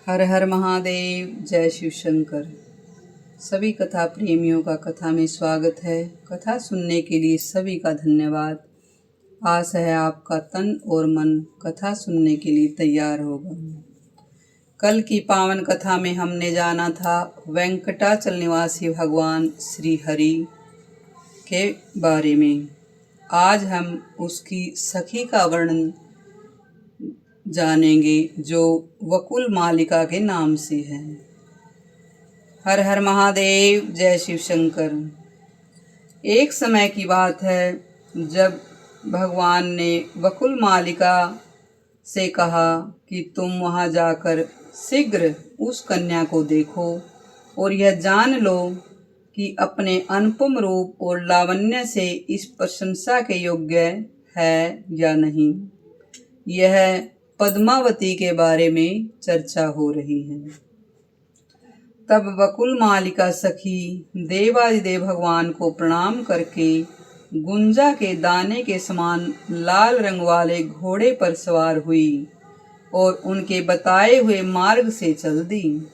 हर हर महादेव, जय शिव शंकर। सभी कथा प्रेमियों का कथा में स्वागत है। कथा सुनने के लिए सभी का धन्यवाद। आस है आपका तन और मन कथा सुनने के लिए तैयार होगा। कल की पावन कथा में हमने जाना था वेंकटाचल निवासी भगवान श्री हरि के बारे में। आज हम उसकी सखी का वर्णन जानेंगे जो वकुल मालिका के नाम से है। हर हर महादेव, जय शिव शंकर। एक समय की बात है जब भगवान ने वकुल मालिका से कहा कि तुम वहाँ जाकर शीघ्र उस कन्या को देखो और यह जान लो कि अपने अनुपम रूप और लावण्य से इस प्रशंसा के योग्य है या नहीं। यह पद्मावती के बारे में चर्चा हो रही है। तब वकुल मालिका सखी देवादिदेव भगवान को प्रणाम करके गुंजा के दाने के समान लाल रंग वाले घोड़े पर सवार हुई और उनके बताए हुए मार्ग से चल दी।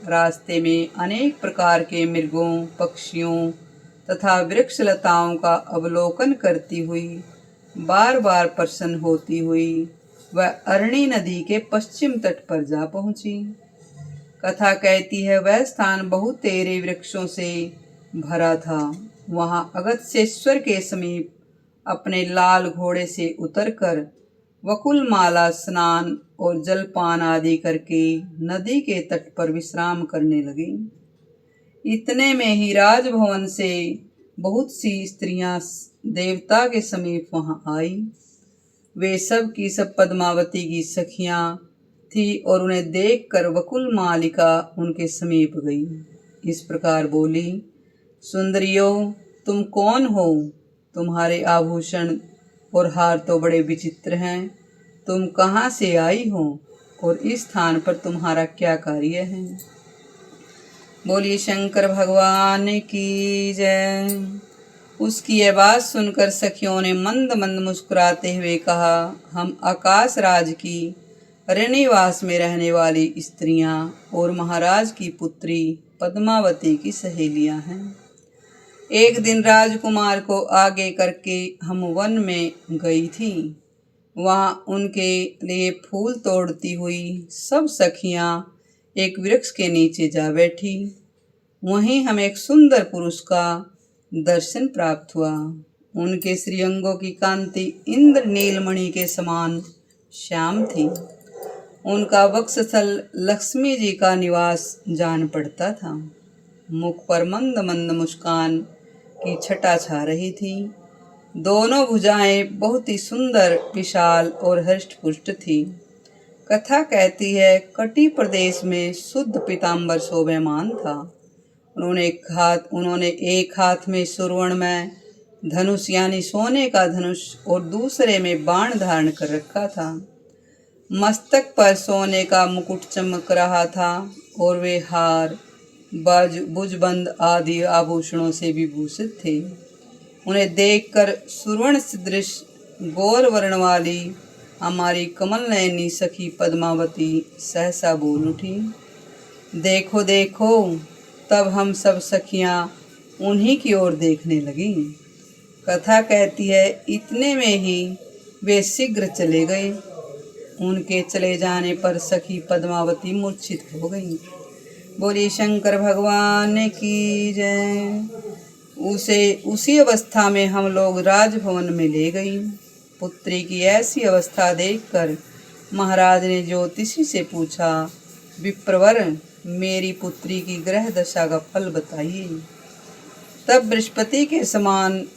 रास्ते में अनेक प्रकार के मृगों, पक्षियों तथा वृक्ष लताओं का अवलोकन करती हुई बार बार प्रसन्न होती हुई वह अरणी नदी के पश्चिम तट पर जा पहुंची। कथा कहती है वह स्थान बहुतेरे वृक्षों से भरा था। वहां अगस्त्येश्वर के समीप अपने लाल घोड़े से उतरकर वकुल माला स्नान और जलपान आदि करके नदी के तट पर विश्राम करने लगी। इतने में ही राजभवन से बहुत सी स्त्रियां देवता के समीप वहां आई। वे सब की सब पद्मावती की सखियां थी और उन्हें देखकर वकुल मालिका उनके समीप गई। इस प्रकार बोली, सुंदरियों, तुम कौन हो? तुम्हारे आभूषण और हार तो बड़े विचित्र हैं। तुम कहाँ से आई हो और इस स्थान पर तुम्हारा क्या कार्य है? बोलिए शंकर भगवान की जय। उसकी यह बात सुनकर सखियों ने मंद मंद मुस्कुराते हुए कहा, हम आकाश राज की रनिवास में रहने वाली स्त्रियां और महाराज की पुत्री पद्मावती की सहेलियां हैं। एक दिन राजकुमार को आगे करके हम वन में गई थी। वहां उनके लिए फूल तोड़ती हुई सब सखियां एक वृक्ष के नीचे जा बैठी। वहीं हमें एक सुंदर पुरुष का दर्शन प्राप्त हुआ। उनके श्रीअंगों की कांति इंद्र नीलमणि के समान श्याम थी। उनका वक्षस्थल लक्ष्मी जी का निवास जान पड़ता था। मुख पर मंद मंद मुस्कान की छटा छा रही थी। दोनों भुजाएं बहुत ही सुंदर, विशाल और हृष्ट-पुष्ट थी। कथा कहती है कटी प्रदेश में शुद्ध पीताम्बर शोभायमान था। उन्होंने एक हाथ में सुवर्णमय धनुष यानी सोने का धनुष और दूसरे में बाण धारण कर रखा था। मस्तक पर सोने का मुकुट चमक रहा था और वे हार, भुजबंद आदि आभूषणों से विभूषित थे। उन्हें देखकर सुवर्ण सदृश गौर वर्ण वाली हमारी कमल नयनी सखी पद्मावती सहसा बोल उठी, देखो देखो। तब हम सब सखियां उन्हीं की ओर देखने लगी। कथा कहती है इतने में ही वे शीघ्र चले गए। उनके चले जाने पर सखी पद्मावती मूर्छित हो गई। बोलिए शंकर भगवान की जय। उसी अवस्था में हम लोग राजभवन में ले गई। पुत्री की ऐसी अवस्था देखकर महाराज ने ज्योतिषी से पूछा, विप्रवर, मेरी पुत्री की ग्रह दशा का फल बताइए। तब बृहस्पति के समान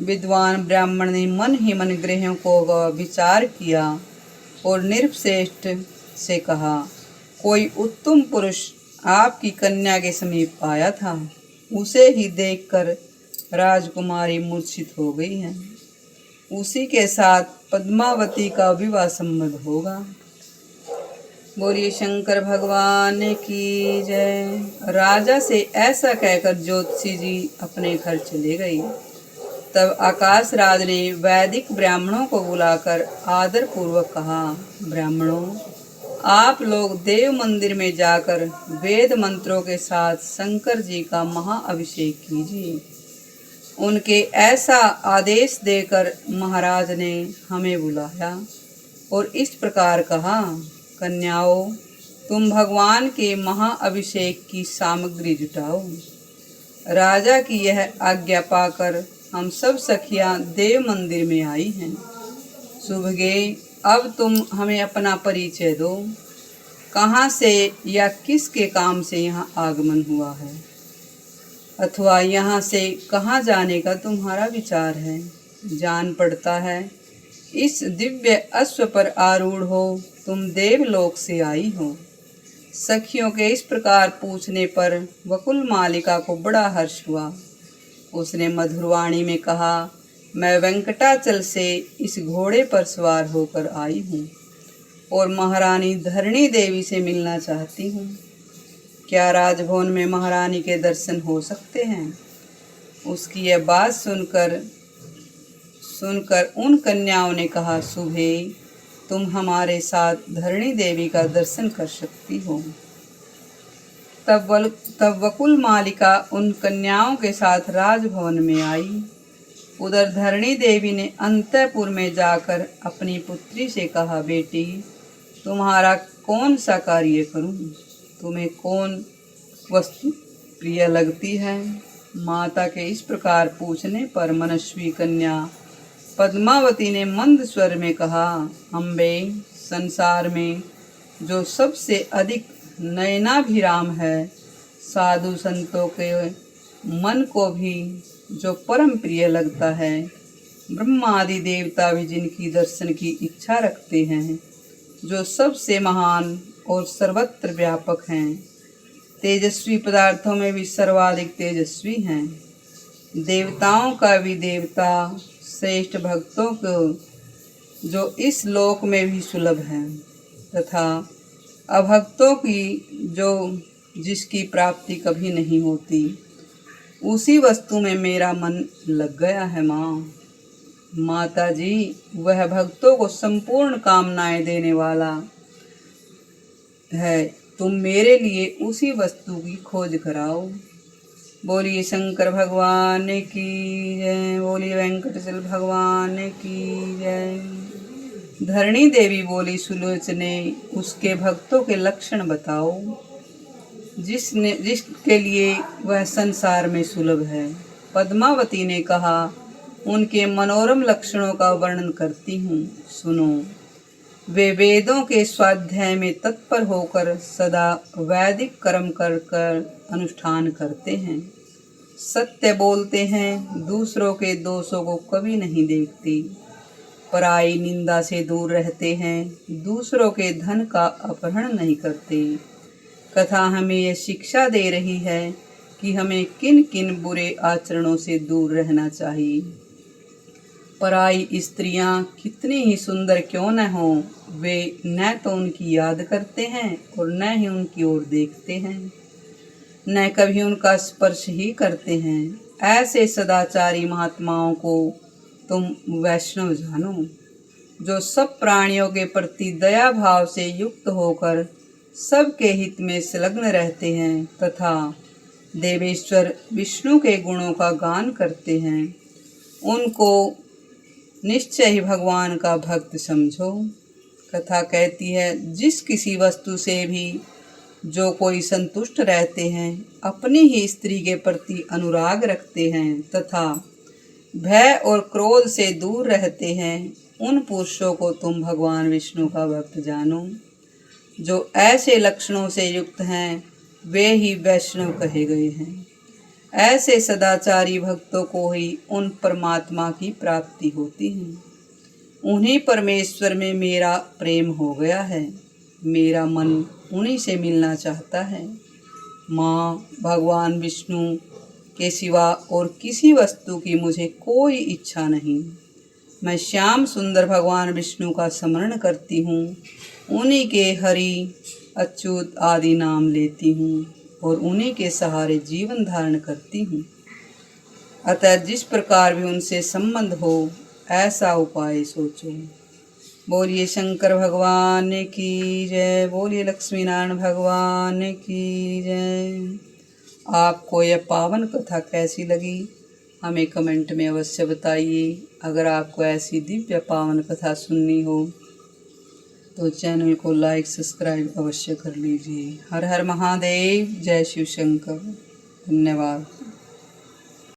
विद्वान ब्राह्मण ने मन ही मन ग्रहों को विचार किया और निर्श्रेष्ठ से कहा, कोई उत्तम पुरुष आपकी कन्या के समीप आया था। उसे ही देखकर राजकुमारी मूर्छित हो गई है। उसी के साथ पद्मावती का विवाह संबंध होगा। बोलिए शंकर भगवान की जय। राजा से ऐसा कहकर ज्योतिषी जी अपने घर चले गए। तब आकाश राज ने वैदिक ब्राह्मणों को बुलाकर आदर पूर्वक कहा, ब्राह्मणों, आप लोग देव मंदिर में जाकर वेद मंत्रों के साथ शंकर जी का महाअभिषेक कीजिए। उनके ऐसा आदेश देकर महाराज ने हमें बुलाया और इस प्रकार कहा, कन्याओं, तुम भगवान के महाअभिषेक की सामग्री जुटाओ। राजा की यह आज्ञा पाकर हम सब सखियां देव मंदिर में आई हैं। सुभगे, अब तुम हमें अपना परिचय दो। कहाँ से या किसके काम से यहाँ आगमन हुआ है, अथवा यहाँ से कहाँ जाने का तुम्हारा विचार है। जान पड़ता है इस दिव्य अश्व पर आरूढ़ हो तुम देवलोक से आई हो। सखियों के इस प्रकार पूछने पर वकुल मालिका को बड़ा हर्ष हुआ। उसने मधुरवाणी में कहा, मैं वेंकटाचल से इस घोड़े पर सवार होकर आई हूँ और महारानी धरणी देवी से मिलना चाहती हूँ। क्या राजभवन में महारानी के दर्शन हो सकते हैं? उसकी यह बात सुनकर उन कन्याओं ने कहा, सुभे, तुम हमारे साथ धरणी देवी का दर्शन कर सकती हो। तब वकुल मालिका उन कन्याओं के साथ राजभवन में आई। उधर धरणी देवी ने अंतःपुर में जाकर अपनी पुत्री से कहा, बेटी, तुम्हारा कौन सा कार्य करूं? तुम्हें कौन वस्तु प्रिय लगती है? माता के इस प्रकार पूछने पर मनस्वी कन्या पद्मावती ने मंद स्वर में कहा, अम्बे, संसार में जो सबसे अधिक नयनाभिराम है, साधु संतों के मन को भी जो परम प्रिय लगता है, ब्रह्मा आदि देवता भी जिनकी दर्शन की इच्छा रखते हैं, जो सबसे महान और सर्वत्र व्यापक हैं, तेजस्वी पदार्थों में भी सर्वाधिक तेजस्वी हैं, देवताओं का भी देवता, श्रेष्ठ भक्तों को जो इस लोक में भी सुलभ हैं, तथा अभक्तों की जो जिसकी प्राप्ति कभी नहीं होती, उसी वस्तु में मेरा मन लग गया है। माता जी, वह भक्तों को संपूर्ण कामनाएं देने वाला है। तुम मेरे लिए उसी वस्तु की खोज कराओ। बोलिए शंकर भगवान की जय, बोलिए वेंकटेश्वर भगवान की जय। धरणी देवी बोली, सुलोचने, उसके भक्तों के लक्षण बताओ जिसके लिए वह संसार में सुलभ है। पद्मावती ने कहा, उनके मनोरम लक्षणों का वर्णन करती हूँ, सुनो। वे वेदों के स्वाध्याय में तत्पर होकर सदा वैदिक कर्म कर अनुष्ठान करते हैं, सत्य बोलते हैं, दूसरों के दोषों को कभी नहीं देखते, पराई निंदा से दूर रहते हैं, दूसरों के धन का अपहरण नहीं करते। कथा हमें यह शिक्षा दे रही है कि हमें किन किन बुरे आचरणों से दूर रहना चाहिए। पराई स्त्रियां कितनी ही सुंदर क्यों न हो, वे न तो उनकी याद करते हैं और न ही उनकी ओर देखते हैं, न कभी उनका स्पर्श ही करते हैं। ऐसे सदाचारी महात्माओं को तुम वैष्णव जानो, जो सब प्राणियों के प्रति दया भाव से युक्त होकर सबके हित में संलग्न रहते हैं तथा देवेश्वर विष्णु के गुणों का गान करते हैं। उनको निश्चय ही भगवान का भक्त समझो। कथा कहती है, जिस किसी वस्तु से भी जो कोई संतुष्ट रहते हैं, अपनी ही स्त्री के प्रति अनुराग रखते हैं तथा भय और क्रोध से दूर रहते हैं, उन पुरुषों को तुम भगवान विष्णु का भक्त जानो। जो ऐसे लक्षणों से युक्त हैं, वे ही वैष्णव कहे गए हैं। ऐसे सदाचारी भक्तों को ही उन परमात्मा की प्राप्ति होती है। उन्हीं परमेश्वर में मेरा प्रेम हो गया है, मेरा मन उन्हीं से मिलना चाहता है। माँ, भगवान विष्णु के सिवा और किसी वस्तु की मुझे कोई इच्छा नहीं। मैं श्याम सुंदर भगवान विष्णु का स्मरण करती हूँ, उन्हीं के हरि, अच्युत आदि नाम लेती हूँ और उन्हीं के सहारे जीवन धारण करती हूँ। अतः जिस प्रकार भी उनसे संबंध हो, ऐसा उपाय सोचो। बोलिए शंकर भगवान की जय। बोलिए लक्ष्मी नारायण भगवान की जय। आपको यह पावन कथा कैसी लगी हमें कमेंट में अवश्य बताइए। अगर आपको ऐसी दिव्य पावन कथा सुननी हो तो चैनल को लाइक सब्सक्राइब अवश्य कर लीजिए। हर हर महादेव। जय शिव शंकर। धन्यवाद।